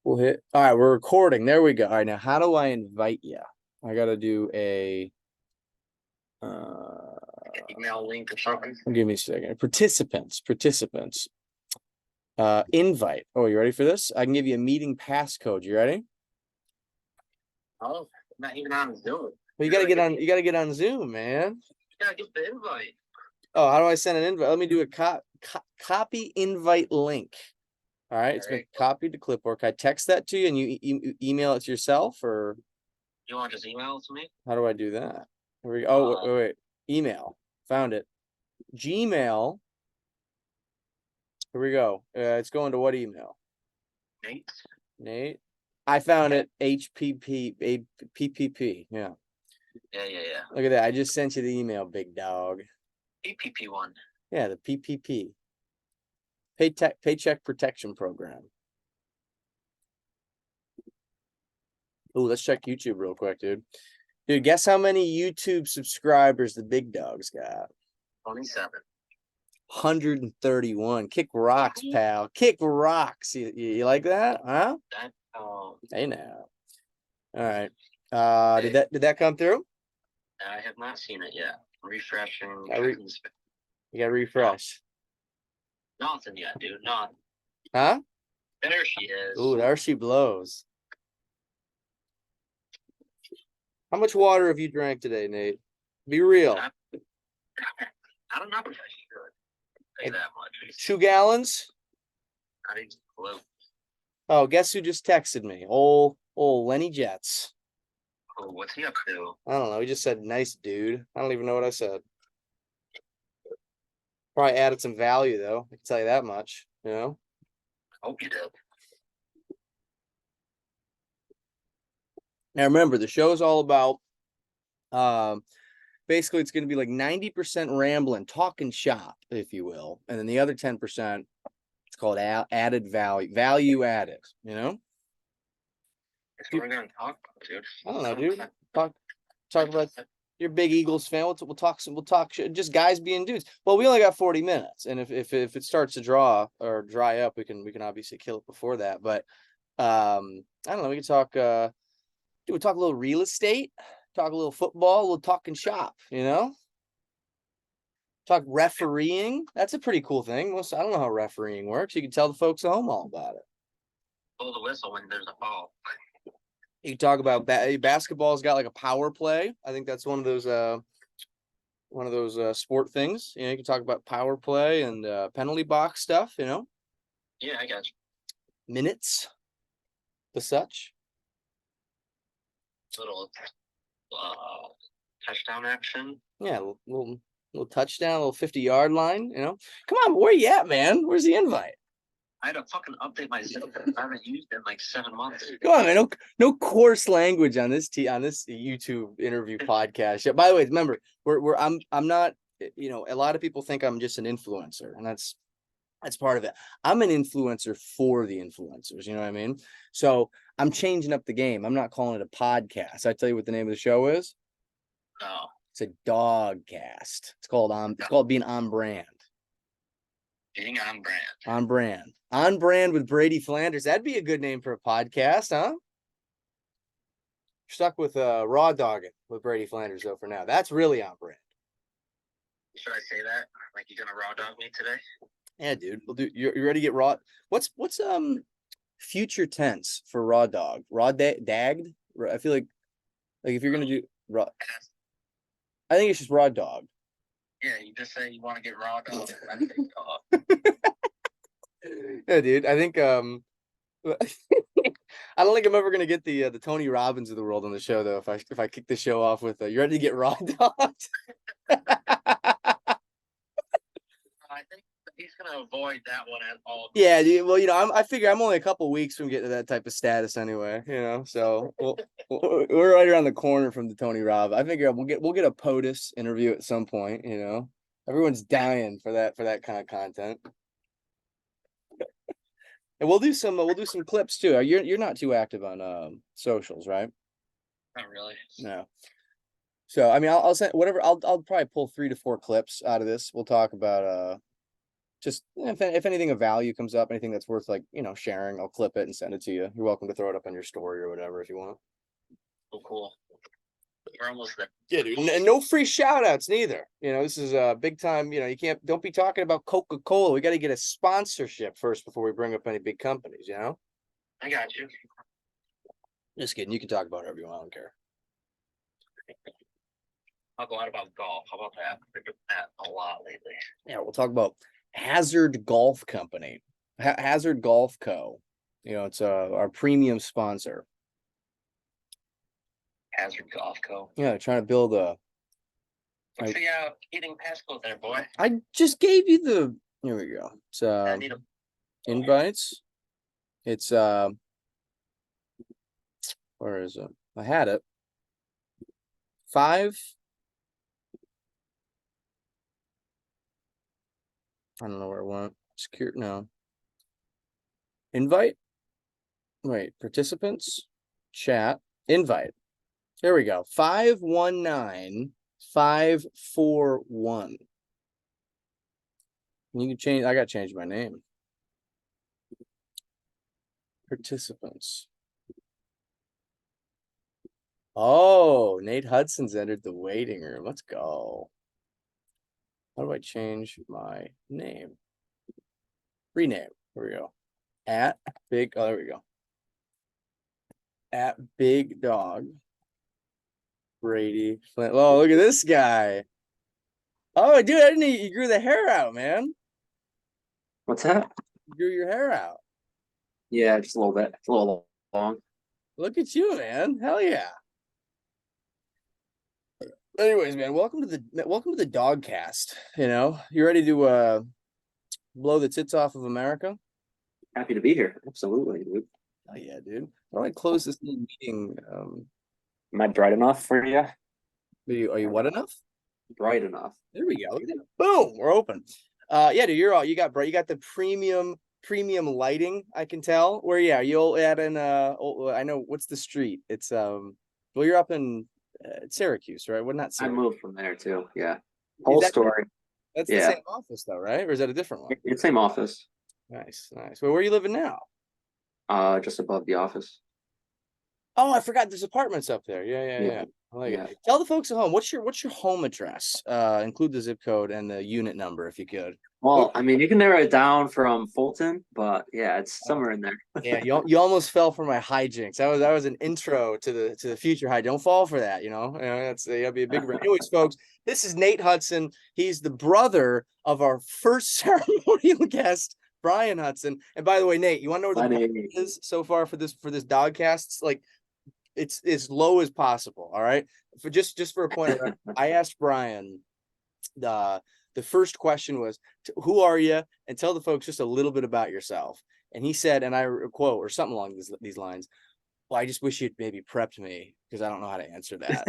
We'll hit. All right, we're recording. There we go. All right, now how do I invite you? I gotta do a email link or something. give me a second. Participants. Invite. Oh, you ready for this? I can give you a meeting passcode. You ready? Oh, not even on Zoom. Well, you gotta get on. You gotta get on Zoom, man. You gotta get the invite. Oh, how do I send an invite? Let me do a copy invite link. All right, it's been copied to clipboard. Can I text that to you and you email it to yourself, or you want to just email it to me? how do I do that? Here we go. Oh, wait. Email. Found it. Gmail. Here we go. It's going to what email? Nate. I found it. PPP. Yeah. Yeah. Look at that. I just sent you the email, big dog. PPP one. Yeah, the PPP. Paycheck Protection Program. Oh, let's check YouTube real quick, dude. Dude, guess how many YouTube subscribers the big dog's got? 27. 131. Kick rocks, pal. Kick rocks. You like that? Huh? Hey now. All right. Did that come through? I have not seen it yet. Refreshing. You gotta refresh. Nothing yet, dude. Not. Huh? There she is. Ooh, there she blows. How much water have you drank today, Nate? Be real. I don't know if I should say that much. 2 gallons? Not even close. Oh, guess who just texted me? Old Lenny Jets. Oh, what's he up to? I don't know. He just said, nice dude. I don't even know what I said. Probably added some value, though. I can tell you that much, you know? I hope you did. Now, remember, the show's all about, basically, it's going to be like 90% rambling, talking shop, if you will. And then the other 10%, it's called added value added, you know? That's what we're going to talk about, dude. I don't know, dude. Talk about... You're a big Eagles fan. We'll talk just guys being dudes. Well, we only got 40 minutes, and if it starts to dry up, we can obviously kill it before that. But I don't know. We can talk. We talk a little real estate, talk a little football, a little talking shop. You know, talk refereeing. That's a pretty cool thing. I don't know how refereeing works. You can tell the folks at home all about it. Blow the whistle when there's a ball. You talk about basketball's got like a power play. I think that's one of those sport things. You know, you can talk about power play and penalty box stuff, you know. Yeah, I got you. Minutes, the such. Little touchdown action. Yeah, little touchdown, little 50-yard line, you know. Come on, where you at, man? Where's the invite? I had to fucking update myself. I haven't used it in like 7 months. Come on, man. No coarse language on this YouTube interview podcast. By the way, remember, I'm not, you know, a lot of people think I'm just an influencer, and that's part of it. I'm an influencer for the influencers, you know what I mean? So I'm changing up the game. I'm not calling it a podcast. I tell you what the name of the show is? No. It's a dog cast. It's called being on brand. Being on brand. On brand. On brand with Brady Flanders. That'd be a good name for a podcast, huh? Stuck with RAWDAWGGIN with Brady Flanders, though, for now. That's really on brand. Should I say that? Like you're gonna raw dog me today? Yeah, dude. We'll do. You ready to get raw? What's future tense for raw dog? Dagged? I feel like if you're gonna do raw, I think it's just raw dog. Yeah, you just say you want to get raw dog. Yeah, dude. I think I don't think I'm ever gonna get the Tony Robbins of the world on the show, though. If I kick the show off with you ready to get raw dogged? I think he's gonna avoid that one at all. Yeah, dude. Well, you know, I figure I'm only a couple weeks from getting to that type of status anyway. You know, so we're right around the corner from the Tony Robb. I figure we'll get a POTUS interview at some point. You know, everyone's dying for that kind of content. And we'll do some clips too. You're not too active on socials, right? Not really. No. So I mean, I'll send whatever. I'll probably pull 3 to 4 clips out of this. We'll talk about just if anything of value comes up, anything that's worth like, you know, sharing, I'll clip it and send it to you. You're welcome to throw it up on your story or whatever if you want. Oh, cool. We're almost there. Yeah, dude. And no free shout outs neither. You know, this is a big time, you know, don't be talking about Coca-Cola. We got to get a sponsorship first before we bring up any big companies, you know? I got you. Just kidding. You can talk about whatever you want. I don't care. I'll go out about golf. How about that? I've been doing that a lot lately. Yeah, we'll talk about Hazard Golf Company, Hazard Golf Co. You know, it's our premium sponsor. Hazard Golf Co. Yeah, they're trying to build a. What's the eating passcode there, boy? I just gave you the. Here we go. It's I need a invites. It's where is it? I had it. 5. I don't know where it went. Secure no. Invite. Wait, participants, chat, invite. There we go. 519541. You can change. I got to change my name. Participants. Oh, Nate Hudson's entered the waiting room. Let's go. How do I change my name? Rename. Here we go. At big. Oh, there we go. At Big Dog. Brady Flint. Oh, look at this guy. Oh, dude, I didn't even, you grew the hair out, man. What's that? You grew your hair out. Yeah, just a little bit. It's a little long. Look at you, man. Hell yeah. Anyways, man, welcome to the Dogcast. You know, you ready to blow the tits off of America? Happy to be here. Absolutely, dude. Oh yeah, dude. Why don't I close this little meeting? Am I bright enough for you? Are you what enough? Bright enough. There we go. Look at that. Boom, we're open. Yeah, dude, you got the premium lighting, I can tell. Where yeah, you'll add in I know what's the street. It's well, you're up in Syracuse, right? Well, not Syracuse. I moved from there too. Yeah. Whole story. That's the same office though, right? Or is that a different one? It's same office. Nice. Well, where are you living now? Just above the office. Oh, I forgot there's apartments up there. Yeah. I like it. Tell the folks at home, what's your home address? Include the zip code and the unit number if you could. Well, I mean, you can narrow it down from Fulton, but yeah, it's somewhere in there. Yeah, you almost fell for my hijinks. That was an intro to the future high. Don't fall for that, you know. That'll be a big. Anyways, folks, this is Nate Hudson. He's the brother of our first ceremonial guest, Brian Hudson. And by the way, Nate, you want to know where the budget is so far for this Dogcast? It's like it's as low as possible. All right. For just for a point, I asked Brian the first question was, who are you? And tell the folks just a little bit about yourself. And he said, and I quote or something along these lines, well, I just wish you'd maybe prepped me because I don't know how to answer that.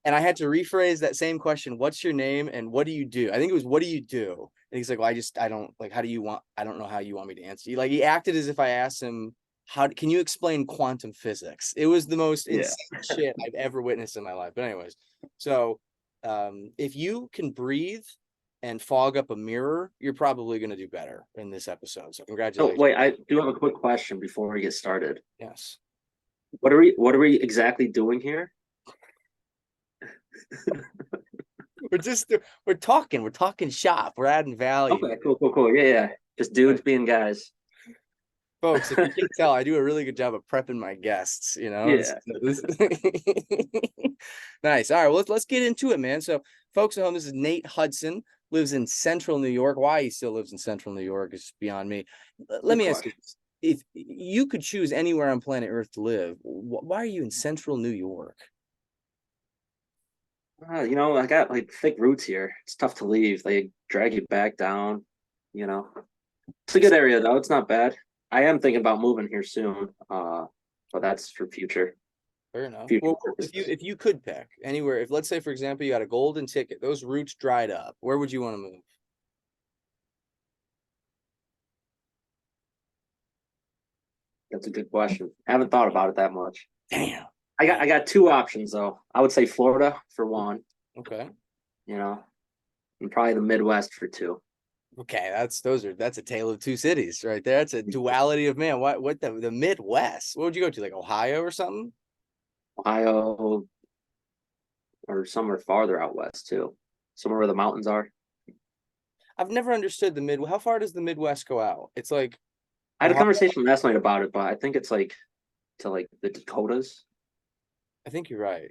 And I had to rephrase that same question. What's your name and what do you do? I think it was, what do you do? And he's like, well, I don't like, I don't know how you want me to answer you. Like he acted as if I asked him, can you explain quantum physics? It was the most insane shit I've ever witnessed in my life. But anyways, so if you can breathe and fog up a mirror, you're probably going to do better in this episode. So congratulations. Oh, wait, I do have a quick question before we get started. Yes. What are we exactly doing here? we're talking shop. We're adding value. Okay, cool. Yeah. Just dudes being guys. Folks, if you can tell, I do a really good job of prepping my guests, you know. Yeah. Nice. All right, well, let's get into it, man. So folks at home, this is Nate Hudson, lives in central New York. Why he still lives in central New York is beyond me. Let me ask you, if you could choose anywhere on planet Earth to live, why are you in central New York? You know, I got like thick roots here. It's tough to leave. They drag you back down, you know. It's a good area though. It's not bad. I am thinking about moving here soon. But that's for future. Fair enough. Well, if you could pick anywhere, if let's say for example you got a golden ticket, those roots dried up, where would you want to move? That's a good question. I haven't thought about it that much. Damn. I got two options though. I would say Florida for one. Okay. You know, and probably the Midwest for two. Okay, that's a tale of two cities right there. That's a duality of man. What the Midwest? What would you go to, like Ohio or something? Ohio, or somewhere farther out west too, somewhere where the mountains are. I've never understood the mid. How far does the Midwest go out? It's like I had a Ohio. conversation last night about it, but I think it's like to like the Dakotas. I think you're right.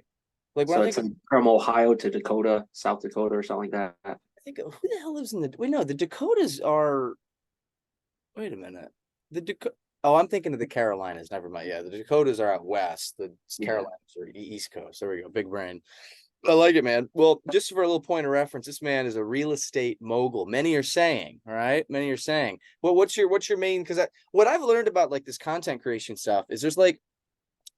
Like when So I it's think like from Ohio to Dakota, South Dakota, or something like that. I think who the hell lives in the? Wait, no, the Dakotas are. Wait a minute. The Dakota. Oh, I'm thinking of the Carolinas. Never mind. Yeah, the Dakotas are out west. The Yeah. Carolinas are East Coast. There we go. Big brain. I like it, man. Well, just for a little point of reference, this man is a real estate mogul. Many are saying, all right. Many are saying, well, what's your main? Because what I've learned about like this content creation stuff is there's like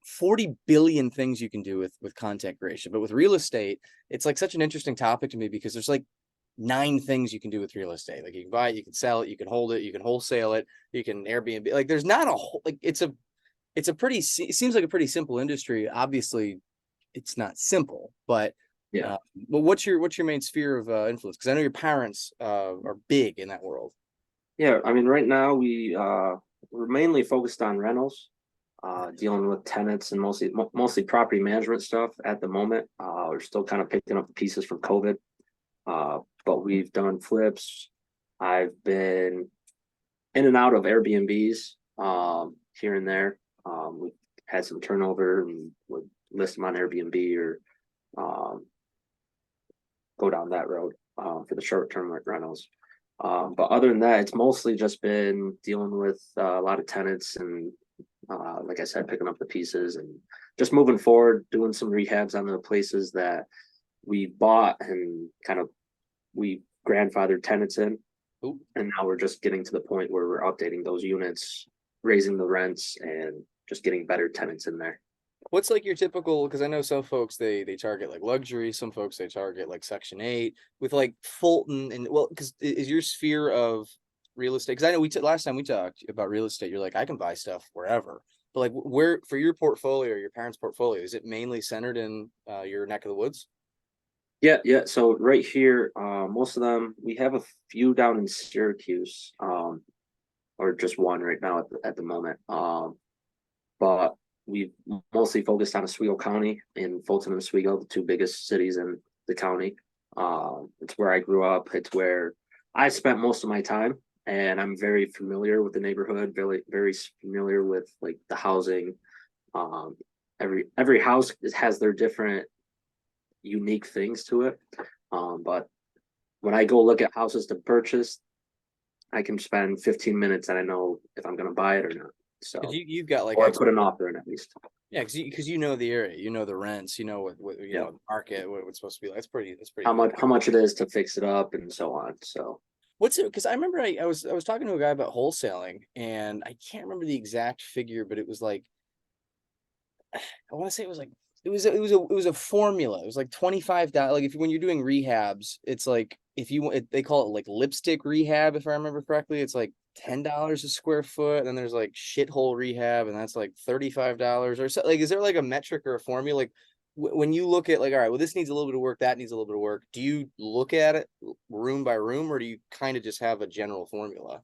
40 billion things you can do with content creation, but with real estate, it's like such an interesting topic to me because there's like 9 things you can do with real estate. Like you can buy it, you can sell it, you can hold it, you can wholesale it, you can Airbnb. Like there's not a whole like it's a pretty it seems like a pretty simple industry. Obviously, it's not simple, Yeah. but what's your main sphere of influence? Because I know your parents are big in that world. Yeah. I mean, right now we're mainly focused on rentals, dealing with tenants and mostly property management stuff at the moment. We're still kind of picking up the pieces from COVID. But we've done flips. I've been in and out of Airbnbs, here and there. We've had some turnover and would list them on Airbnb or um, go down that road for the short term rentals. But other than that, it's mostly just been dealing with a lot of tenants and, like I said, picking up the pieces and just moving forward, doing some rehabs on the places that we bought and kind of we grandfathered tenants in. Ooh. And now we're just getting to the point where we're updating those units, raising the rents, and just getting better tenants in there. What's like your typical? Because I know some folks they target like luxury, some folks they target like Section 8 with like Fulton and well, because is your sphere of real estate? Because I know last time we talked about real estate, you're like I can buy stuff wherever, but like where for your portfolio, your parents' portfolio, is it mainly centered in your neck of the woods? Yeah, yeah. So right here, most of them we have a few down in Syracuse, or just one right now at the moment. But we've mostly focused on Oswego County and Fulton and Oswego, the two biggest cities in the county. It's where I grew up. It's where I spent most of my time, and I'm very familiar with the neighborhood. Very familiar with like the housing. Um, every house has their different unique things to it. But when I go look at houses to purchase, I can spend 15 minutes and I know if I'm going to buy it or not. So, Because you've got like or put an offer in at least. yeah, because you know the area, you know the rents, you know what you Yeah. know the market, what it's supposed to be like. That's pretty How cool. much it is to fix it up and so on. So, What's it? Because I remember I was talking to a guy about wholesaling, and I can't remember the exact figure, but it was like I want to say it was like it was a formula. It was like $25. Like if when you're doing rehabs, it's like if you want they call it like lipstick rehab, if I remember correctly. It's like $10 a square foot, and then there's like shithole rehab, and that's like $35 or so. Like, is there like a metric or a formula? Like when you look at like, all right, well, this needs a little bit of work, that needs a little bit of work. Do you look at it room by room, or do you kind of just have a general formula?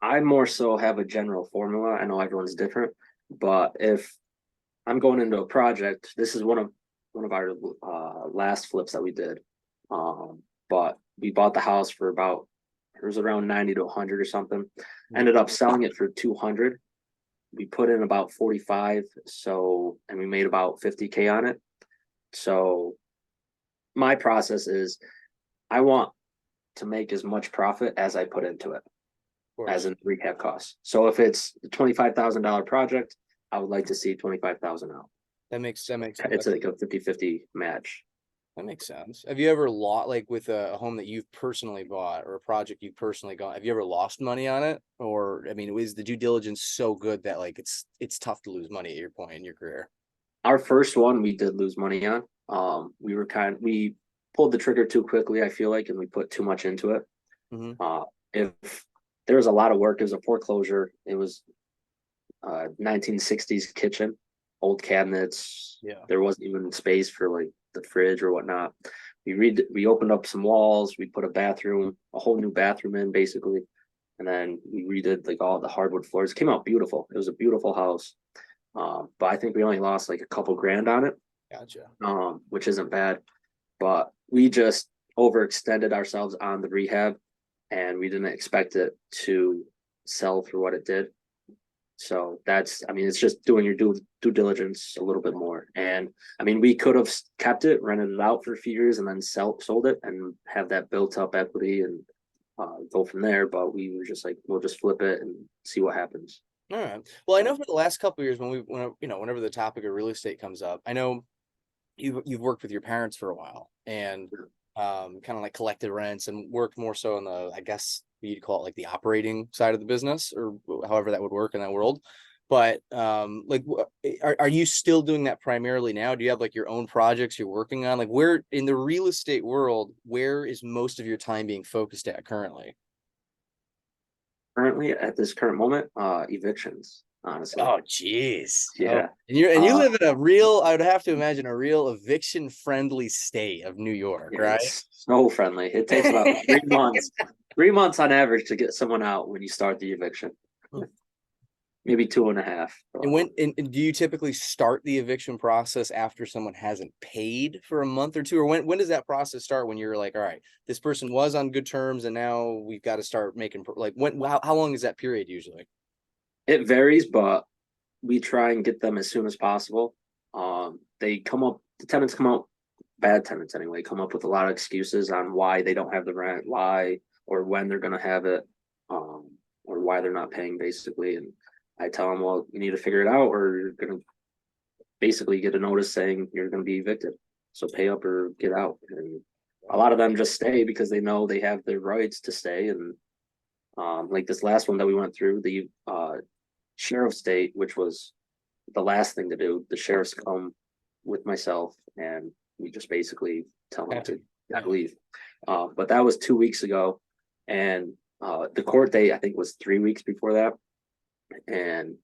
I more so have a general formula. I know everyone's different, but if I'm going into a project, this is one of our last flips that we did. But we bought the house for about it was around 90 to 100 or something. Ended up selling it for 200. We put in about 45, so and we made about 50K on it. So my process is I want to make as much profit as I put into it Of as course, in recap costs. So if it's a $25,000 project, I would like to see 25,000 out. that makes It's like a 50-50 match. That makes sense. Have you ever lost, like with a home that you've personally bought or a project you personally got, have you ever lost money on it? Or, I mean, was the due diligence so good that like it's tough to lose money at your point in your career? Our first one we did lose money on. We pulled the trigger too quickly, I feel like, and we put too much into it. Hmm. If there was a lot of work, it was a foreclosure. It was 1960s kitchen, old cabinets. Yeah. There wasn't even space for like the fridge or whatnot. we opened up some walls, we put a whole new bathroom in basically, and then we redid like all the hardwood floors. It came out beautiful. It was a beautiful house. But I think we only lost like a couple grand on it. Gotcha. Which isn't bad. But we just overextended ourselves on the rehab, and we didn't expect it to sell for what it did. So I mean, it's just doing your due diligence a little bit more. And I mean, we could have kept it, rented it out for a few years, and then sold it and have that built up equity and go from there. But we were just like, we'll just flip it and see what happens. All right. Well, I know for the last couple of years whenever the topic of real estate comes up, I know you've worked with your parents for a while and kind of like collected rents and worked more so on the, I guess you'd call it like the operating side of the business or however that would work in that world. But like, are you still doing that primarily now? Do you have like your own projects you're working on? Like where in the real estate world, where is most of your time being focused at currently? Currently, at this current moment, evictions, honestly. Oh, geez. Yeah. Oh, and you live in a real, I would have to imagine a real eviction friendly state of New York, Yeah, right? it's so friendly. It takes about 3 months, 3 months on average to get someone out when you start the eviction. Maybe 2.5. And do you typically start the eviction process after someone hasn't paid for a month or two? Or when does that process start when you're like, all right, this person was on good terms and now we've got to start making like how long is that period usually? It varies, but we try and get them as soon as possible. The tenants come out, bad tenants anyway, come up with a lot of excuses on why they don't have the rent, why or when they're going to have it, or why they're not paying basically. And I tell them, well, you need to figure it out or you're going to basically get a notice saying you're going to be evicted. So pay up or get out. And a lot of them just stay because they know they have their rights to stay. And like this last one that we went through, the sheriff's state, which was the last thing to do, the sheriffs come with myself and we just basically tell them to leave. But that was 2 weeks ago. And the court date, I think, was 3 weeks before that. And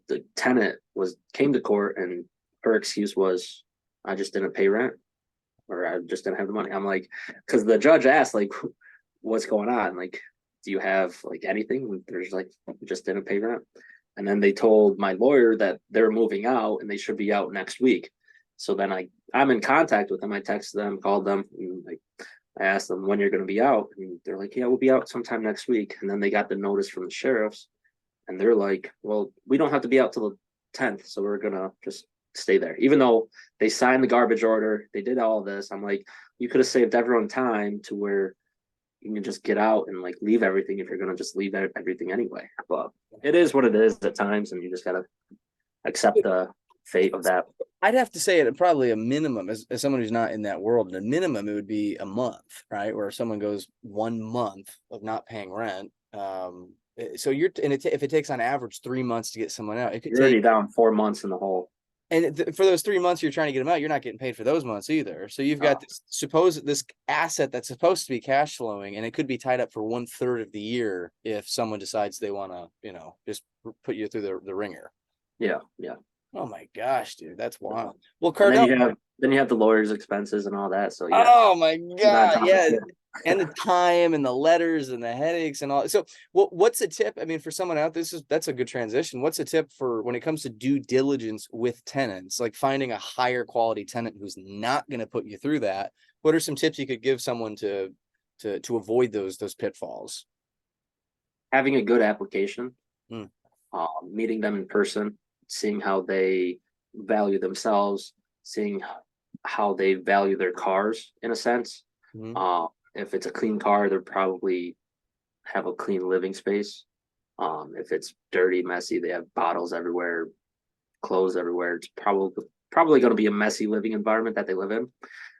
the tenant came to court and her excuse was, I just didn't pay rent or I just didn't have the money. I'm like, because the judge asked, like, what's going on? Like, do you have like anything? There's like, just didn't pay rent. And then they told my lawyer that they're moving out and they should be out next week. So then I'm in contact with them. I texted them, called them, and like I asked them when you're going to be out, and they're like, "Yeah, we'll be out sometime next week." And then they got the notice from the sheriffs, and they're like, "Well, we don't have to be out till the 10th, so we're gonna just stay there." Even though they signed the garbage order, they did all this. I'm like, you could have saved everyone time to where you can just get out and like leave everything if you're gonna just leave everything anyway. But it is what it is at times, and you just gotta accept the fate of that. I'd have to say it probably a minimum as someone who's not in that world, a minimum it would be a month, right? Where someone goes 1 month of not paying rent. So if it takes on average 3 months to get someone out, it could You're already take down 4 months in the hole. and for those 3 months you're trying to get them out, you're not getting paid for those months either. So you've got this asset that's supposed to be cash flowing, and it could be tied up for 1/3 of the year if someone decides they want to, just put you through the ringer. Yeah. Oh my gosh, dude, that's wild. Well, And Cardell, then you have the lawyer's expenses and all that. So yeah. oh my God, yeah. And the time and the letters and the headaches and all. So what's a tip? I mean, for someone out, that's a good transition. What's a tip for when it comes to due diligence with tenants, like finding a higher quality tenant who's not going to put you through that? What are some tips you could give someone to avoid those pitfalls? Having a good application, Hmm. meeting them in person, seeing how they value themselves, seeing how they value their cars in a sense. Mhm. If it's a clean car, they'll probably have a clean living space. If it's dirty, messy, they have bottles everywhere, clothes everywhere. It's probably going to be a messy living environment that they live in.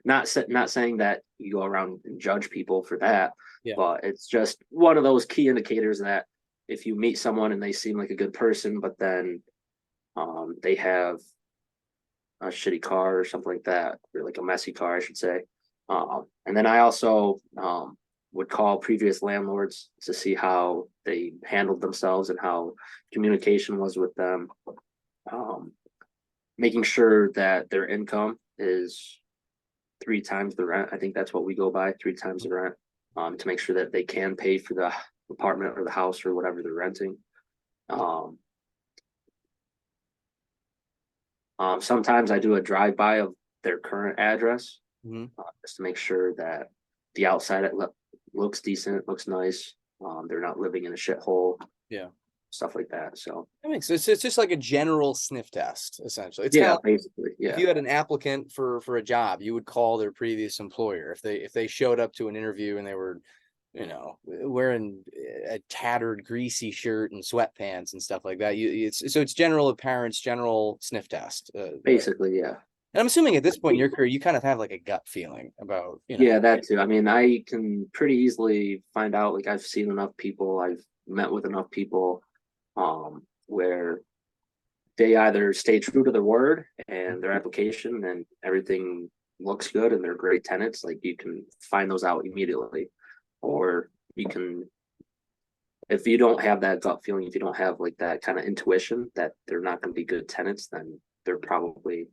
Not saying that you go around and judge people for that, Yeah. but it's just one of those key indicators that if you meet someone and they seem like a good person, but then they have a shitty car or something like that, or like a messy car, I should say. And then I also would call previous landlords to see how they handled themselves and how communication was with them. Making sure that their income is 3 times the rent. I think that's what we go by, 3 times the rent, to make sure that they can pay for the apartment or the house or whatever they're renting. Sometimes I do a drive-by of their current address, just to make sure that the outside looks decent, looks nice. They're not living in a shithole. Yeah. Stuff like that. So that makes sense. It's just like a general sniff test, essentially. It's yeah, kind of basically. if Yeah. you had an applicant for a job, you would call their previous employer. If they showed up to an interview and they were, you know, wearing a tattered, greasy shirt and sweatpants and stuff like that, it's general appearance, general sniff test. Basically, yeah. And I'm assuming at this point in your career, you kind of have like a gut feeling about, you know. Yeah, that too. I mean, I can pretty easily find out, like I've seen enough people, I've met with enough people, where they either stay true to their word and their application and everything looks good and they're great tenants. Like you can find those out immediately, or you can, if you don't have that gut feeling, if you don't have like that kind of intuition that they're not going to be good tenants, then they're probably,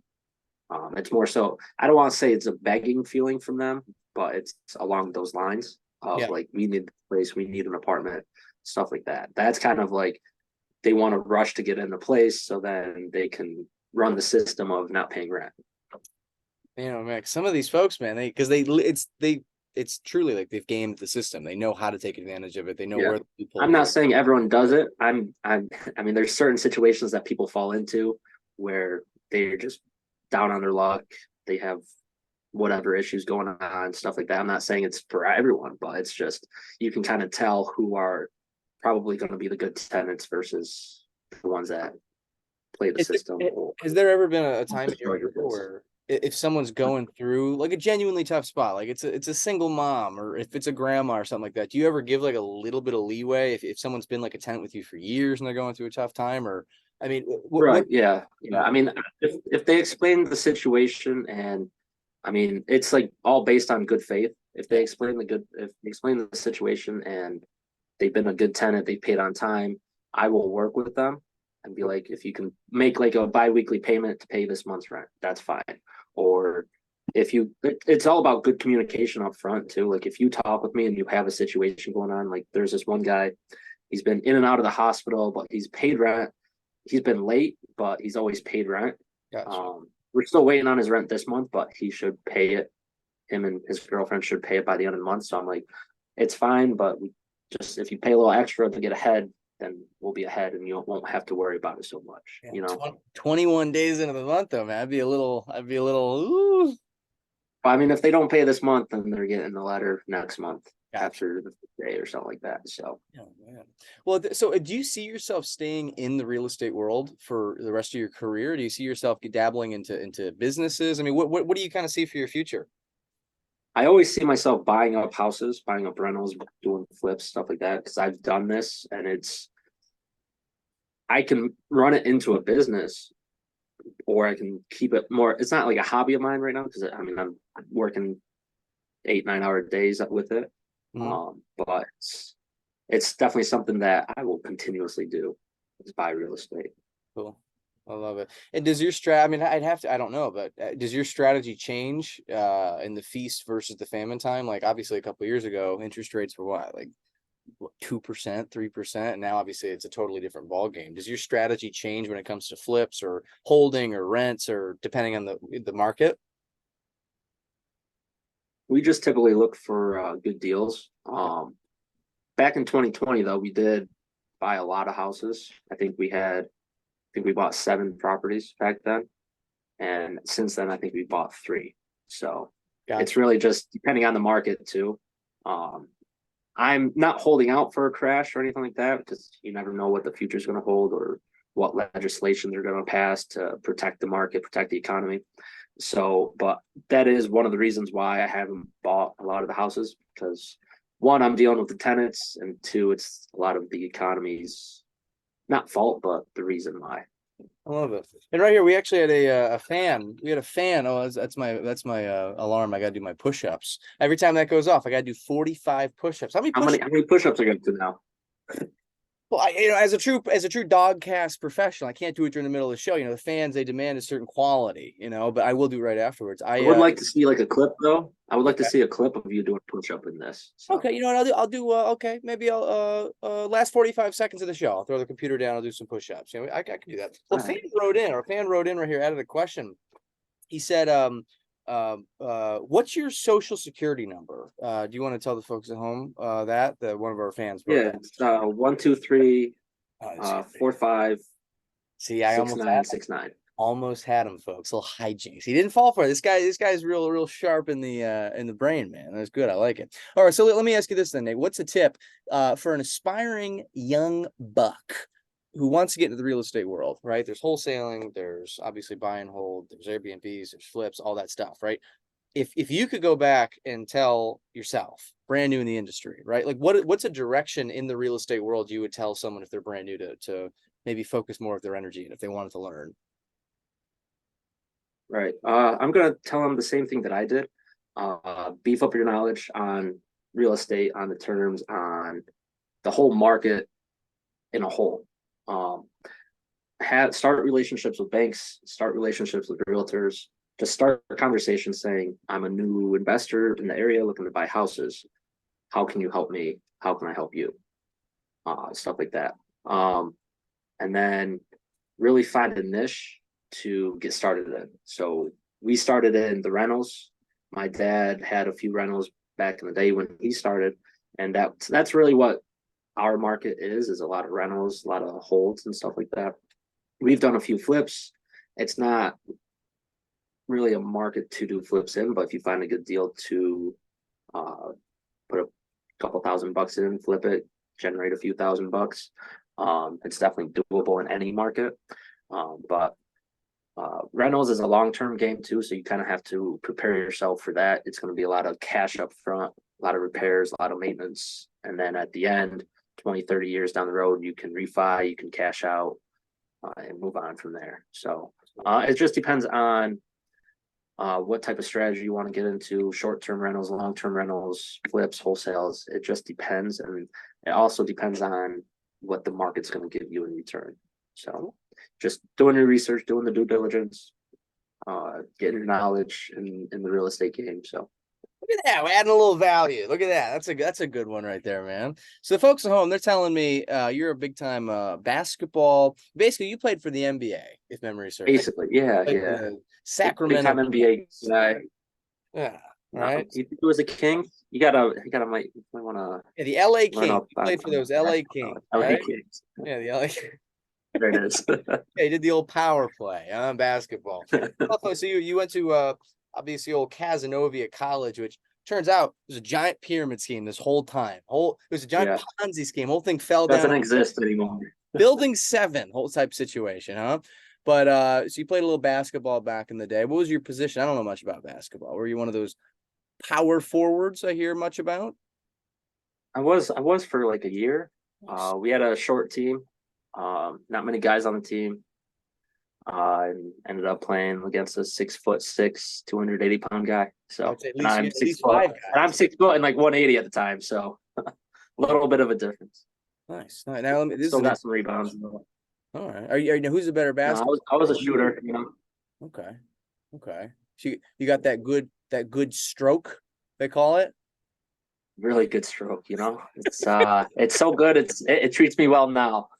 it's more so, I don't want to say it's a begging feeling from them, but it's along those lines of like, we need a place, we need an apartment, stuff like that. That's kind of like, they want to rush to get in the place so then they can run the system of not paying rent. You know, man, some of these folks, man, it's truly like they've gamed the system. They know how to take advantage of it. They know where the people. I'm not saying everyone does it. I mean, there's certain situations that people fall into where they're just down on their luck. They have whatever issues going on, stuff like that. I'm not saying it's for everyone, but it's just, you can kind of tell who are probably going to be the good tenants versus the ones that play the system. Has there ever been a time in your career where if someone's going through like a genuinely tough spot, like it's a single mom or if it's a grandma or something like that, do you ever give like a little bit of leeway if someone's been like a tenant with you for years and they're going through a tough time? Or I mean, yeah. I mean, if they explain the situation, and I mean, it's like all based on good faith. If they explain the situation and they've been a good tenant, they paid on time, I will work with them and be like, if you can make like a bi-weekly payment to pay this month's rent, that's fine. Or if it's all about good communication up front too. Like if you talk with me and you have a situation going on, like there's this one guy, he's been in and out of the hospital, but he's paid rent. He's been late, but he's always paid rent. Gotcha. We're still waiting on his rent this month, but he should pay it. Him and his girlfriend should pay it by the end of the month. So I'm like, it's fine, but just if you pay a little extra to get ahead, then we'll be ahead and you won't have to worry about it so much. Yeah, you know, 21 days into the month though, man, I'd be a little ooh. I mean, if they don't pay this month, then they're getting the letter next month. Gotcha. After the day or something like that. So oh, man. Well, so do you see yourself staying in the real estate world for the rest of your career? Do you see yourself dabbling into businesses? I mean, what do you kind of see for your future? I always see myself buying up houses, buying up rentals, doing flips, stuff like that, because I've done this and I can run it into a business, or I can keep it more. It's not like a hobby of mine right now because I mean I'm working 8-9 hour days with it. But it's definitely something that I will continuously do, is buy real estate. Cool. I love it. And does your I mean, I don't know, but does your strategy change in the feast versus the famine time? Like obviously a couple of years ago, interest rates were what, like 2%, 3%, and now obviously it's a totally different ball game. Does your strategy change when it comes to flips or holding or rents, or depending on the market? We just typically look for good deals. Back in 2020 though, we did buy a lot of houses. I think we bought 7 properties back then, and since then I think we bought 3. So it's really just depending on the market too. I'm not holding out for a crash or anything like that, because you never know what the future is going to hold or what legislation they're going to pass to protect the market, protect the economy. So, but that is one of the reasons why I haven't bought a lot of the houses, because 1, I'm dealing with the tenants, and 2, it's a lot of the economy's not fault, but the reason why. I love it. And right here, we actually had a fan. We had a fan. Oh, that's my alarm. I gotta do my push-ups. Every time that goes off, I gotta do 45 push-ups. How many push-ups are you gonna do now? Well, as a true dog cast professional, I can't do it during the middle of the show. The fans, they demand a certain quality, but I will do it right afterwards. I would like to see like a clip though. I would like to Okay. see a clip of you doing push up in this. So. Okay, you know what I'll do okay, maybe I'll last 45 seconds of the show. I'll throw the computer down, I'll do some push-ups. I can do that. Well, All right. a fan wrote in right here, added a question. He said, what's your social security number? Do you want to tell the folks at home that one of our fans wrote Yeah, that? it's 1 2 3 4 5 See, I 6 9 6 9. almost had him, folks. Little hijinks. He didn't fall for it. This guy's real sharp in the brain, man. That's good. I like it. All right, so let me ask you this then, Nate. What's a tip for an aspiring young buck who wants to get into the real estate world, right? There's wholesaling, there's obviously buy and hold, there's Airbnbs, there's flips, all that stuff, right? If you could go back and tell yourself, brand new in the industry, right? Like what's a direction in the real estate world you would tell someone if they're brand new to maybe focus more of their energy and if they wanted to learn? Right. I'm gonna tell them the same thing that I did. Beef up your knowledge on real estate, on the terms, on the whole market in a whole. Start relationships with banks, start relationships with realtors. Just start a conversation saying, I'm a new investor in the area looking to buy houses. How can you help me? How can I help you? Stuff like that. And then really find a niche to get started in. So we started in the rentals. My dad had a few rentals back in the day when he started, and that's really what our market is a lot of rentals, a lot of holds and stuff like that. We've done a few flips. It's not really a market to do flips in, but if you find a good deal to put a couple $1,000 in, flip it, generate a few $1,000, it's definitely doable in any market. But rentals is a long-term game too, so you kind of have to prepare yourself for that. It's going to be a lot of cash up front, a lot of repairs, a lot of maintenance, and then at the end, 20 30 years down the road, you can refi, you can cash out, and move on from there. So it just depends on what type of strategy you want to get into: short-term rentals, long-term rentals, flips, wholesales. It just depends, and it also depends on what the market's going to give you in return. So just doing your research, doing the due diligence, getting your knowledge in the real estate game. So Look at that, we're adding a little value. Look at that. That's a good one right there, man. So the folks at home, they're telling me you're a big time basketball. Basically, you played for the NBA, if memory serves. basically, yeah. Sacramento. Big time NBA guy. Yeah. Right. He was a king. You gotta might want to. Yeah, the LA Kings. Up You played for those LA Kings. LA Right? Kings. Yeah, the LA. There it is. Yeah, he did the old power play on basketball. So you went to obviously old Casanova College, which turns out was a giant pyramid scheme this whole time. It was a giant Ponzi scheme. Whole thing fell down. Doesn't exist anymore. Building 7, whole type situation, huh? But so you played a little basketball back in the day. What was your position? I don't know much about basketball. Were you one of those power forwards I hear much about? I was for like a year. We had a short team. Not many guys on the team. And ended up playing against a 6'6", 280-pound guy. So and I'm 6 foot, and I'm 6 foot and like 180 at the time. So a little bit of a difference. Nice. All right, now Still got some rebounds. All right. Are you who's a better basketball? I was a shooter, you know. Okay. So you got that good stroke, they call it. Really good stroke, you know. It's so good. It treats me well now.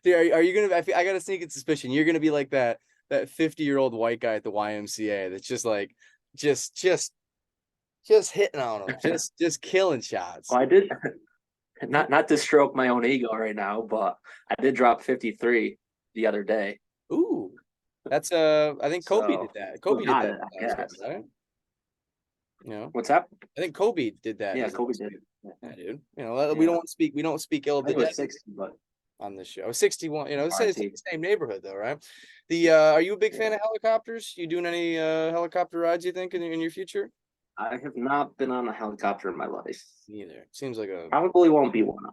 Dude, are you gonna? I got a sneaking suspicion you're gonna be like that 50-year-old white guy at the YMCA that's just like just hitting on them, just killing shots. Well, I did not to stroke my own ego right now, but I did drop 53 the other day. Ooh, that's I think Kobe did that. Kobe did that. Right? You know what's that? I think Kobe did that. Yeah, Kobe did. Yeah, dude. You know, we don't speak ill of the dead 60, but on this show. 61. You know, it's the same neighborhood though, right? Are you a big fan of helicopters? You doing any helicopter rides? You think in your future? I have not been on a helicopter in my life. Neither. Seems like probably won't be one.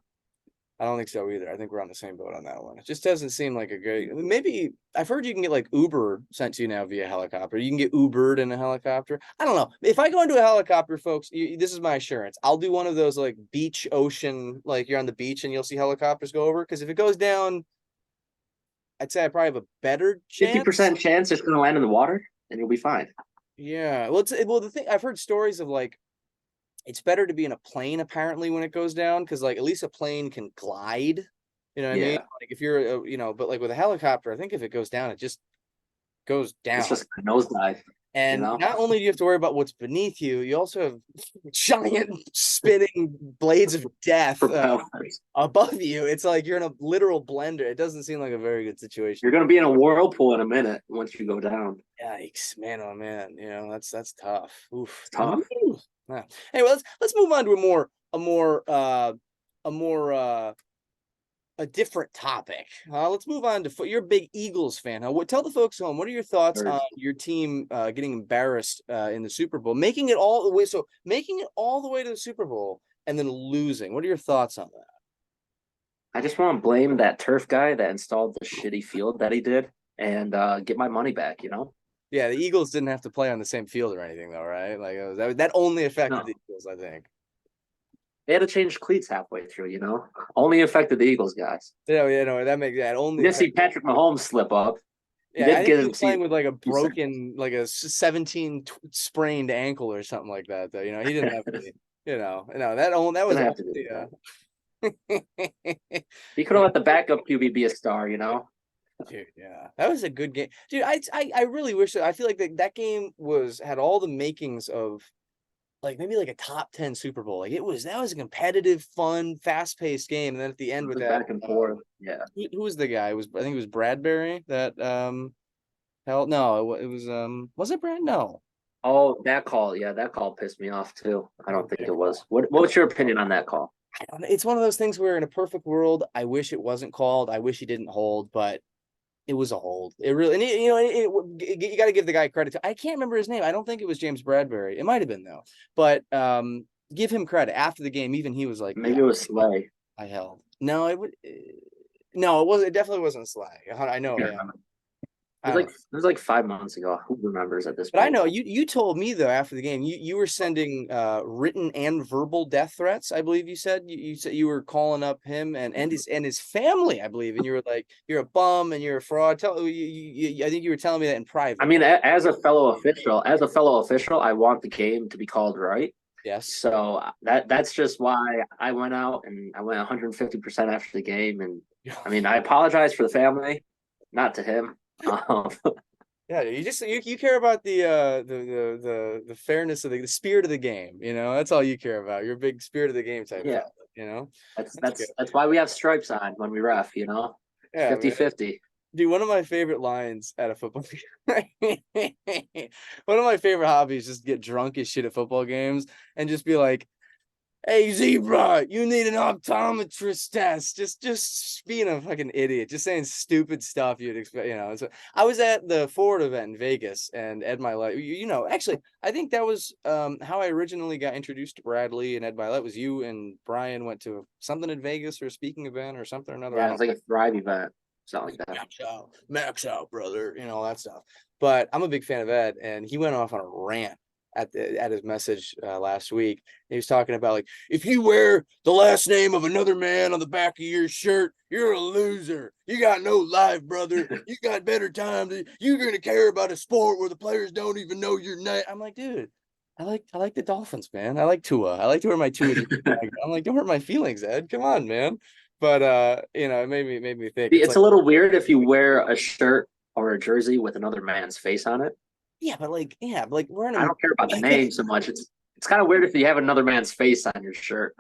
I don't think so either. I think we're on the same boat on that one. It just doesn't seem like a great. Maybe I've heard you can get like Uber sent to you now via helicopter. You can get Ubered in a helicopter. I don't know. If I go into a helicopter, folks, this is my assurance. I'll do one of those like beach ocean, like you're on the beach and you'll see helicopters go over. Because if it goes down, I'd say I probably have a better chance. 50% chance it's going to land in the water, and you'll be fine. Yeah. Well, the thing I've heard stories of like. It's better to be in a plane apparently when it goes down because like at least a plane can glide. You know what I mean? Like if you're but like with a helicopter, I think if it goes down, it just goes down. It's just a nosedive. And not only do you have to worry about what's beneath you, you also have giant spinning blades of death above you. It's like you're in a literal blender. It doesn't seem like a very good situation. You're going to be in a whirlpool in a minute once you go down. Yikes, man! Oh man, that's tough. Oof, it's tough. Yeah. Anyway, let's move on to a different topic. Let's move on to you're a big Eagles fan. Tell the folks at home, what are your thoughts on your team getting embarrassed in the Super Bowl, making it all the way to the Super Bowl and then losing? What are your thoughts on that? I just want to blame that turf guy that installed the shitty field that he did and get my money back, Yeah, the Eagles didn't have to play on the same field or anything, though, right? Like that only affected the Eagles, I think. They had to change cleats halfway through, Only affected the Eagles guys. Yeah, that makes that only. You didn't see Patrick Mahomes slip up. Yeah, I think he was playing with like a broken, like a 17 sprained ankle or something like that. Though, he didn't have to. That was have to do he could have let the backup QB be a star, Dude, yeah, that was a good game, dude. I really wish that. I feel like that game had all the makings of like maybe like a top 10 Super Bowl. Like that was a competitive, fun, fast paced game, and then at the end with that back and forth. Yeah, who was the guy? I think it was Bradbury that hell no, it was it Brad? No. Oh, that call, yeah, that call pissed me off too. I don't think it was. What's your opinion on that call? I don't know. It's one of those things where in a perfect world, I wish it wasn't called. I wish he didn't hold, but it was a hold. It really, and you got to give the guy credit. I can't remember his name. I don't think it was James Bradbury. It might have been though. But give him credit. After the game, even he was like, maybe it was Slay. I held. No, it would. No, it wasn't. It definitely wasn't Slay. I know. Yeah. It was like 5 months ago. Who remembers at this point? But I know you told me though after the game you were sending written and verbal death threats. I believe you said you said you were calling up him and his family. I believe, and you were like, you're a bum and you're a fraud. I think you were telling me that in private. I mean, as a fellow official, I want the game to be called right. Yes. So that's just why I went out and I went 150% after the game. And I mean, I apologize for the family, not to him. Yeah, you care about the fairness of the spirit of the game. That's all you care about. You're a big spirit of the game type. Yeah. That's why we have stripes on when we ref. Yeah, 50-50. Dude, one of my favorite lines at a football game. One of my favorite hobbies is just get drunk as shit at football games and just be like, "Hey, Zebra, you need an optometrist test." Just being a fucking idiot, just saying stupid stuff you'd expect. So I was at the Ford event in Vegas, and Ed Milet, actually, I think that was how I originally got introduced to Bradley and Ed Milet. Was you and Brian went to something in Vegas or a speaking event or something or another. Yeah, it was like a Thrive event, something like that. Max out, brother, all that stuff. But I'm a big fan of Ed, and he went off on a rant at his message last week. He was talking about like, if you wear the last name of another man on the back of your shirt, you're a loser. You got no life, brother. You got better time. You're gonna care about a sport where the players don't even know your name. I'm like, dude, I like the Dolphins, man. I like Tua. I like to wear my Tua. I'm like, don't hurt my feelings, Ed. Come on, man. But it made me think. It's a little weird if you wear a shirt or a jersey with another man's face on it. Yeah, but we're in I don't care about the name so much. It's kind of weird if you have another man's face on your shirt.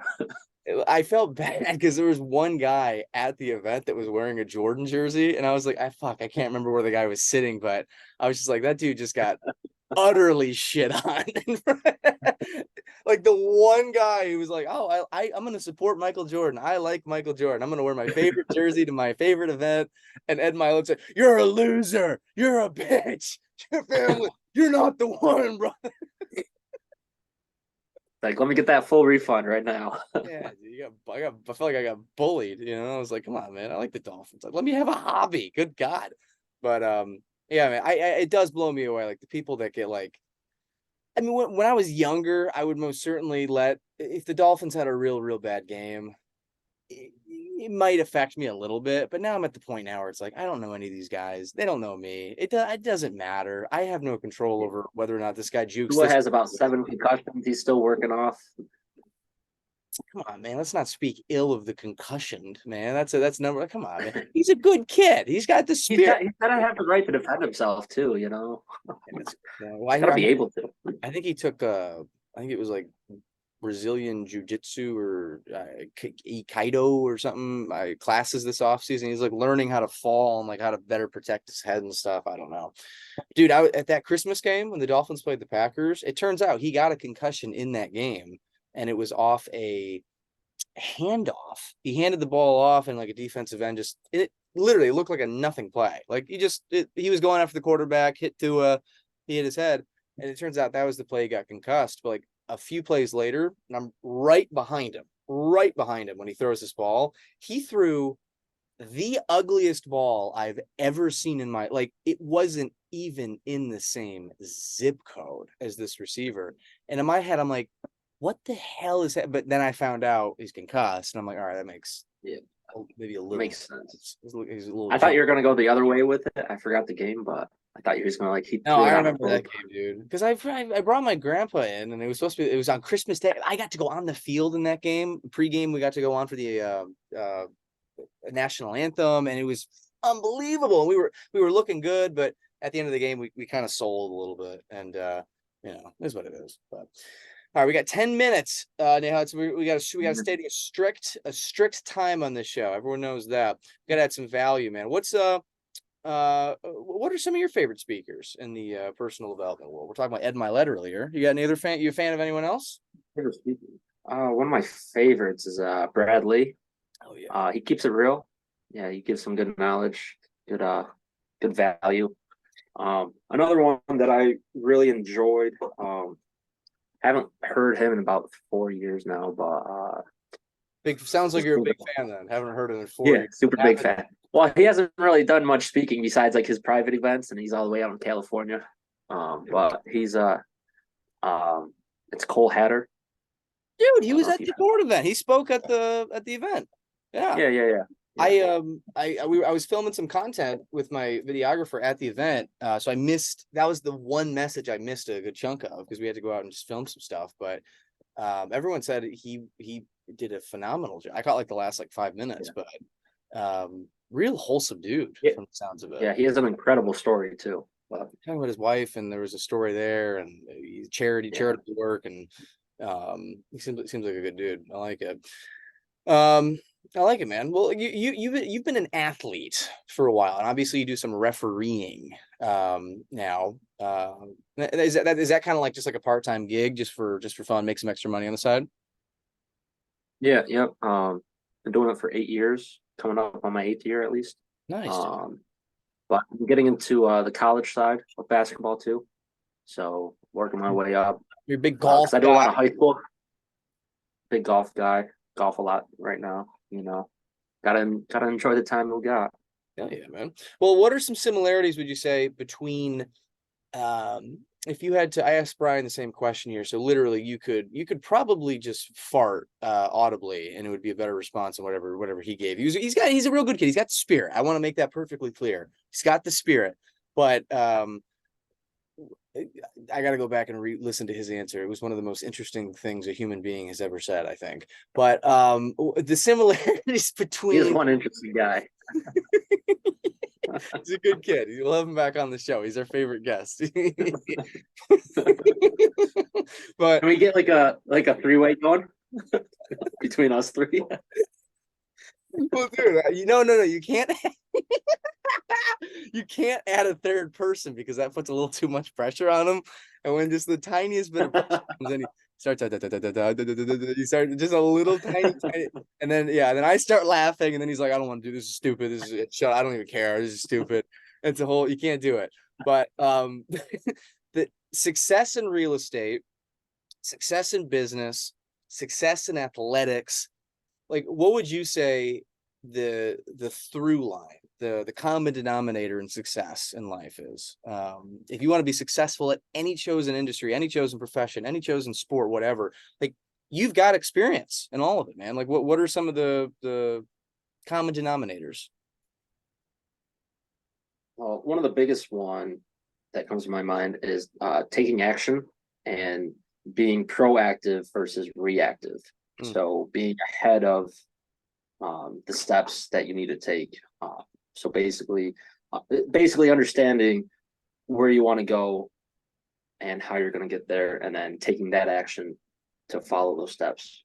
I felt bad because there was one guy at the event that was wearing a Jordan jersey, and I was like, I can't remember where the guy was sitting, but I was just like, that dude just got utterly shit on. Like the one guy who was like, oh, I'm gonna support Michael Jordan. I like Michael Jordan. I'm gonna wear my favorite jersey to my favorite event. And Ed Milet said, "You're a loser. You're a bitch. Your family. You're not the one, brother." Like, let me get that full refund right now. Yeah, dude, I felt like I got bullied, I was like, come on, man, I like the Dolphins. Like, let me have a hobby. Good God. But yeah, man, it does blow me away. Like the people that get like, I mean, when I was younger, I would most certainly if the Dolphins had a real bad game, it might affect me a little bit. But now I'm at the point now where it's like, I don't know any of these guys. They don't know me. It doesn't matter. I have no control over whether or not this guy jukes Tua this. has about 7 concussions. He's still working off. Come on, man. Let's not speak ill of the concussioned, man. That's number. Come on, man. He's a good kid. He's got the spirit. He's gotta have the right to defend himself too, you know. Well, He's gotta be able to. I think he took I think it was like Brazilian jiu-jitsu or Aikido or something classes this offseason. He's like learning how to fall and like how to better protect his head and stuff. I don't know. Dude, at that Christmas game when the Dolphins played the Packers, it turns out he got a concussion in that game, and it was off a handoff. He handed the ball off, and like a defensive end it literally looked like a nothing play. Like he was going after the quarterback, he hit his head, and it turns out that was the play he got concussed. But like a few plays later, and I'm right behind him when he throws this ball. He threw the ugliest ball I've ever seen in my, like, it wasn't even in the same zip code as this receiver. And in my head, I'm like, what the hell is that? But then I found out he's concussed, and I'm like, all right, that makes maybe a little makes sense. He's a little I thought you were gonna go the other way with it. I forgot the game, but I thought you were just gonna like No, I remember that game, dude. Because I brought my grandpa in, and it was on Christmas Day. I got to go on the field in that game. Pre-game, we got to go on for the national anthem, and it was unbelievable. And we were looking good, but at the end of the game, we kind of sold a little bit, and it is what it is. But all right, we got 10 minutes. Nate Hudson, we got to stay to a strict time on this show. Everyone knows that. We got to add some value, man. What are some of your favorite speakers in the personal development world? We're talking about Ed Milet earlier. You got any other fan? You a fan of anyone else? One of my favorites is Bradley. Oh yeah. He keeps it real. Yeah, he gives some good knowledge, good value. Another one that I really enjoyed. Haven't heard him in about 4 years now, but sounds like you're a big fan then. Haven't heard him in 4 years. Super big fan. Well, he hasn't really done much speaking besides like his private events, and he's all the way out in California. But he's it's Cole Hatter. Dude, he was at the board event. He spoke at the event. Yeah. I was filming some content with my videographer at the event, so I missed. That was the one message I missed a good chunk of because we had to go out and just film some stuff. But everyone said he did a phenomenal job. I caught like the last 5 minutes, but real wholesome dude from the sounds of it. Yeah, he has an incredible story too. Talking about his wife, and there was a story there, and charitable work, and he seems like a good dude. I like it. I like it, man. Well, you've been an athlete for a while, and obviously you do some refereeing now. Is that kind of like just like a part-time gig, just for fun, make some extra money on the side? Yeah, yep. Been doing it for 8 years, coming up on my 8th year at least. Nice. But I'm getting into the college side of basketball too, so working my way up. You're a big golf. I do a lot of high school. Big golf guy. Golf a lot right now. Gotta enjoy the time we got. Hell yeah, man. Well, what are some similarities, would you say, between if you had to, I asked Brian the same question here. So literally you could probably just fart audibly and it would be a better response than whatever he gave. He's a real good kid. He's got the spirit. I want to make that perfectly clear. He's got the spirit, but I got to go back and listen to his answer. It was one of the most interesting things a human being has ever said, I think. But the similarities between... He's one interesting guy. He's a good kid. We'll have him back on the show. He's our favorite guest. But can we get like a 3-way going between us three? Well, dude, no, you can't. You can't add a third person because that puts a little too much pressure on him. And when just the tiniest bit of pressure comes in, he starts you start just a little tiny, and then then I start laughing, and then he's like, I don't want to do this. Is stupid. This is shut. I don't even care. This is stupid. It's a whole. You can't do it. But the success in real estate success in business, success in athletics. Like, what would you say the through line, the common denominator in success in life is? If you want to be successful at any chosen industry, any chosen profession, any chosen sport, whatever, like you've got experience in all of it, man. Like what are some of the common denominators? Well, one of the biggest one that comes to my mind is taking action and being proactive versus reactive. Mm. So being ahead of the steps that you need to take. So basically understanding where you want to go and how you're going to get there, and then taking that action to follow those steps.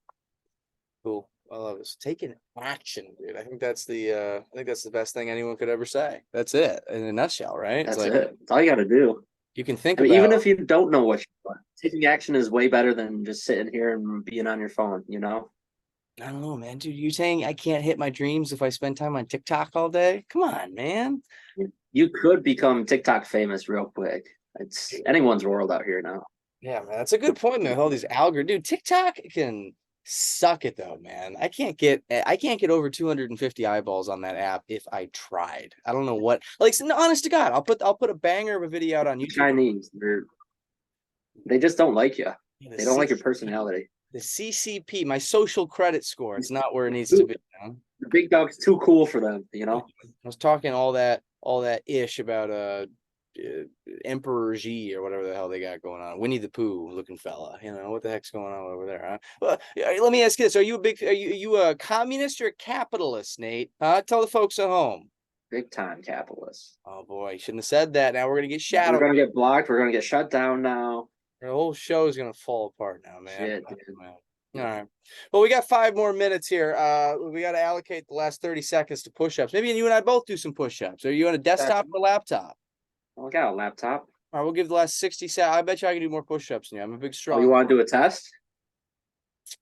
Cool. I love this. Taking action, dude. I think that's the best thing anyone could ever say. That's it in a nutshell, right? That's it's like it. That's all you got to do. You can think I mean, about even if you don't know what you want, taking action is way better than just sitting here and being on your phone, you know? I don't know, man. Dude, you saying I can't hit my dreams if I spend time on TikTok all day? Come on, man. You could become TikTok famous real quick. It's anyone's world out here now. Yeah, man. That's a good point, man. With all these algorithms, dude, TikTok can suck it though, man. I can't get over 250 eyeballs on that app if I tried. I don't know what. Like, honest to God, I'll put a banger of a video out on YouTube. Chinese, they just don't like you. Yeah, They don't like your personality. The CCP, my social credit score, it's not where it needs to be. You know? The big dog's too cool for them, you know. I was talking all that ish about Emperor G or whatever the hell they got going on. Winnie the Pooh looking fella. You know, what the heck's going on over there, huh? Well, let me ask you this. Are you a communist or a capitalist, Nate? Tell the folks at home. Big time capitalist. Oh boy, shouldn't have said that. Now we're gonna get shadowed. We're gonna get blocked. We're gonna get shut down now. The whole show is gonna fall apart now, man. Shit, dude. All right. Well, we got 5 more minutes here. We got to allocate the last 30 seconds to push-ups. Maybe you and I both do some push-ups. Are you on a desktop or laptop? I got a laptop. All right, we'll give the last 60 seconds. I bet you I can do more push-ups than you. I'm a big strong. Oh, you want to do a test?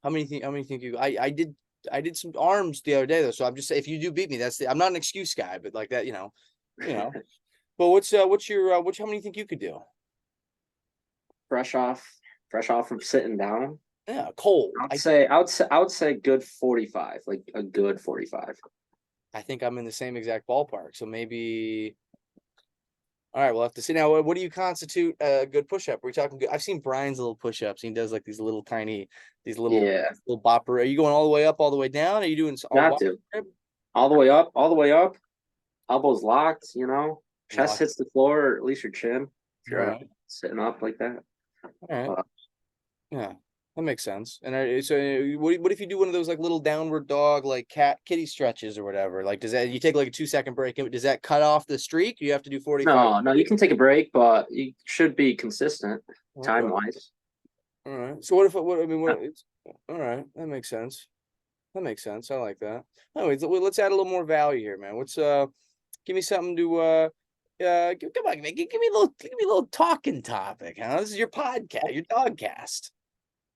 How many think you? I did some arms the other day though. So I'm just saying, if you do beat me, I'm not an excuse guy, but like that, you know. But what's your how many do you think you could do? Fresh off from sitting down. Yeah, cold. I would say good 45, like a good 45. I think I'm in the same exact ballpark. So maybe. All right, we'll have to see. Now, what do you constitute a good push-up? Are we talking good? I've seen Brian's little push-ups. He does like these little little bopper. Are you going all the way up, all the way down? Are you doing all the way up, elbows locked, you know, chest hits the floor, or at least your chin. Sure. Sitting up like that. All right. Yeah. That makes sense. And so, what if you do one of those like little downward dog, like kitty stretches or whatever? Like, does that you take like a 2-second break? Does that cut off the streak? You have to do 45. No, you can take a break, but you should be consistent time wise. All right. So all right. That makes sense. I like that. Anyways, let's add a little more value here, man. Give me something to come on, man. Give me a little talking topic. Huh? This is your podcast, your dogcast.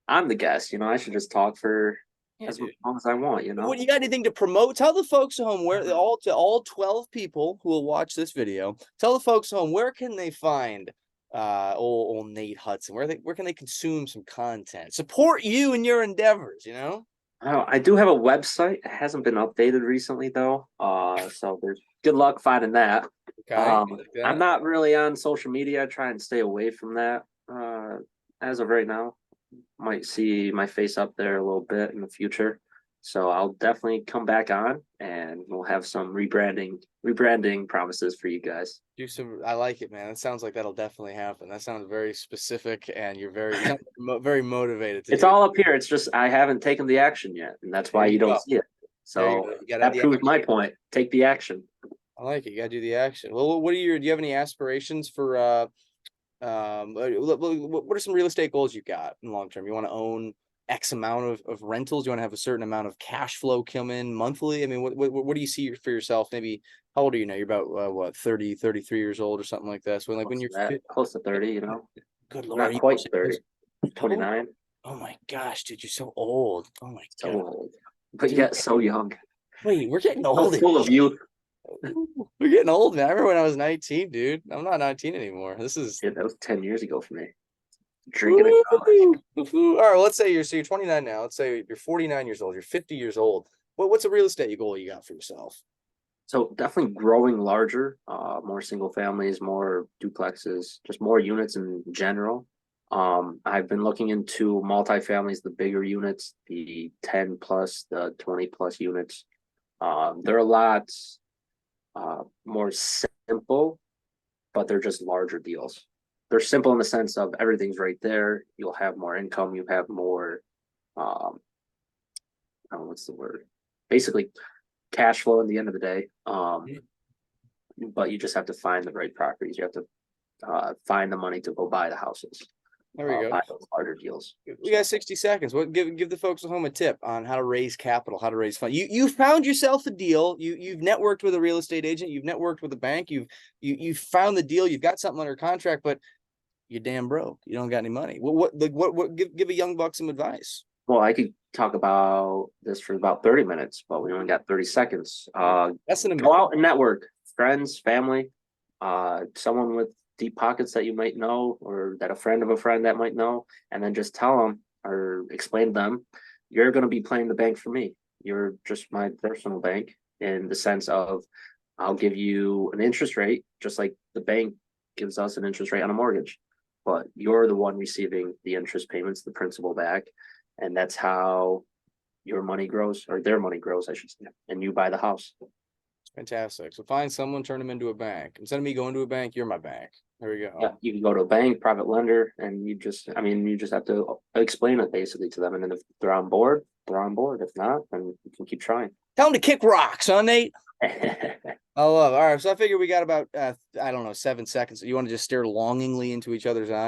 I'm the guest, you know. I should just talk for as long as I want, you know. What you got anything to promote? Tell the folks at home where all 12 people who will watch this video. Tell the folks at home where can they find old Nate Hudson? Where can they consume some content? Support you in your endeavors, you know. I do have a website. It hasn't been updated recently though. So there's good luck finding that. Okay. I'm not really on social media. I try and stay away from that. As of right now. Might see my face up there a little bit in the future, so I'll definitely come back on and we'll have some rebranding promises for you guys. I like it, man. It sounds like that'll definitely happen. That sounds very specific, and you're very motivated. It's all up here. It's just I haven't taken the action yet, and that's why you don't see it. So that proves my point. Take the action. I like it. You gotta do the action. Well, do you have any aspirations for what are some real estate goals you got in long term? You want to own X amount of rentals? You want to have a certain amount of cash flow come in monthly? I mean, what do you see for yourself? Maybe how old are you now? You're about 30, 33 years old or something like that. So when you're close to 30, you know. Good Lord, not quite 30. 29. Oh my gosh, dude, you're so old. Oh my god. So old. But yet so young. Wait, we're getting old. So full of youth. We're getting old, man. I remember when I was 19, dude. I'm not 19 anymore. That was 10 years ago for me. drinking and driving. All right, well, let's say you're 29 now. Let's say you're 49 years old. You're 50 years old. What's a real estate goal you got for yourself? So definitely growing larger, more single families, more duplexes, just more units in general. I've been looking into multifamilies, the bigger units, the 10 plus, the 20 plus units. They're a lot more simple, but they're just larger deals. They're simple in the sense of everything's right there. You'll have more income. You have more, oh, what's the word? Basically, cash flow at the end of the day. But you just have to find the right properties. You have to find the money to go buy the houses. There we go. Buy those larger deals. We got 60 seconds. What give the folks at home a tip on how to raise capital, how to raise funds. You found yourself a deal. You've networked with a real estate agent. You've networked with a bank. You've found the deal. You've got something under contract, but you're damn broke. You don't got any money. What give a young buck some advice? Well, I could talk about this for about 30 minutes, but we only got 30 seconds. That's an Go out and network, friends, family, someone with deep pockets that you might know, or that a friend of a friend that might know, and then just tell them or explain to them, you're going to be playing the bank for me. You're just my personal bank, in the sense of I'll give you an interest rate, just like the bank gives us an interest rate on a mortgage, but you're the one receiving the interest payments, the principal back. And that's how your money grows, or their money grows, I should say, and you buy the house. Fantastic. So find someone, turn them into a bank. Instead of me going to a bank, you're my bank. There we go. Yeah, you can go to a bank, private lender, and you just have to explain it basically to them. And then if they're on board, they're on board. If not, then you can keep trying. Tell them to kick rocks, huh, Nate? I love it. All right. So I figure we got about, I don't know, 7 seconds. You want to just stare longingly into each other's eyes?